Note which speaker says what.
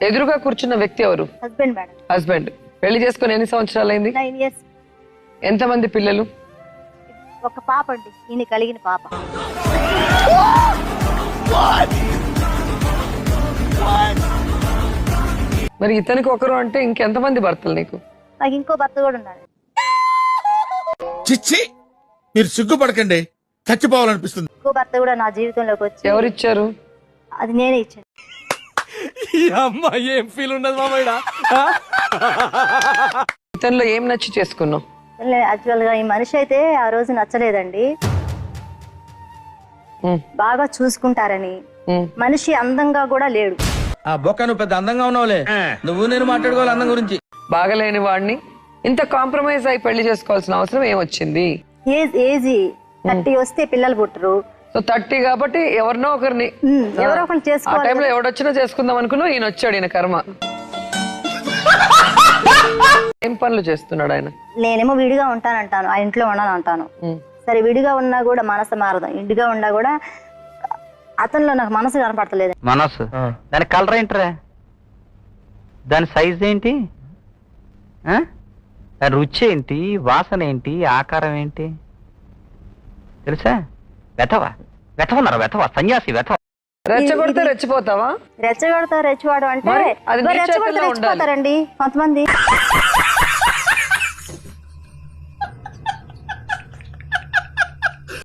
Speaker 1: ఎదురుగా కూర్చున్న వ్యక్తి ఎవరు?
Speaker 2: Husband madam.
Speaker 1: హస్బెండ్. పెళ్లి చేసుకుని ఎన్ని సంవత్సరాలైంది?
Speaker 2: 9 years.
Speaker 1: ఎంతమంది పిల్లలు?
Speaker 2: ఒక పాప అండి, ఈయన కలిగిన పాప.
Speaker 1: మరి ఇతనికి ఒకరు అంటే ఇంకెంతమంది భర్తలు నీకు?
Speaker 2: నాకు ఇంకో భర్త కూడా ఉన్నాడు.
Speaker 3: చిచ్చి, మీరు సిగ్గుపడకండి, చచ్చిపోవాలనిపిస్తుంది.
Speaker 2: ఇంకో భర్త కూడా నా జీవితంలోకి వచ్చి.
Speaker 1: ఎవరిచ్చారు?
Speaker 2: అది నేనే ఇచ్చాను.
Speaker 4: ఏం ఫీల్ ఉండదు మామయ్య.
Speaker 1: ఇతనిలో ఏం నచ్చి చేసుకున్నావు?
Speaker 2: యాక్చువల్ గా ఈ మనిషి అయితే ఆ రోజు నచ్చలేదండి. బాగా చూసుకుంటారని. మనిషి అందంగా కూడా లేడు.
Speaker 4: ఆ బొక్క నువ్వు పెద్ద అందంగా ఉన్నావులే, నువ్వు నేను మాట్లాడుకోవాలి అందం గురించి.
Speaker 1: బాగలేని వాడిని ఇంత కాంప్రమైజ్ అయి పెళ్లి చేసుకోవాల్సిన అవసరం ఏమొచ్చింది?
Speaker 2: ఏజ్ 30 వస్తే పిల్లలు పుట్టరు.
Speaker 1: సో 30 కాబట్టి ఎవరినో ఒకరిని,
Speaker 2: ఎవరో ఒకరిని
Speaker 1: ఆ
Speaker 2: చేసుకోవాలి.
Speaker 1: టైంలో ఎవడొచ్చినా చేసుకుందాం అనుకున్నావు, ఈయన వచ్చాడు, ఈయన కర్మ. ఏం పనులు చేస్తున్నాడు ఆయన?
Speaker 2: నేనేమో విడిగా ఉంటానంటాను, ఆ ఇంట్లో ఉన్నాను అంటాను. సరే విడిగా ఉన్నా కూడా మనసు మారదు. ఇండిగా ఉన్నా కూడా అతనిలో నాకు మనసు కనపడతలేదు.
Speaker 5: మనసు దాని కలర్ ఏంట్రా? దాని సైజ్ ఏంటి? దాని రుచి ఏంటి? వాసన ఏంటి? ఆకారం ఏంటి తెలుసా? వెతవన్నారా? సన్యాసి వెతవ.
Speaker 1: రెచ్చగొడితే రెచ్చిపోతావా?
Speaker 2: రెచ్చగొడతా రెచ్చివాడు అంటే
Speaker 1: అది నీ చేతుల్లో ఉండాలి.
Speaker 2: రెచ్చిపోతారండి కొంతమంది.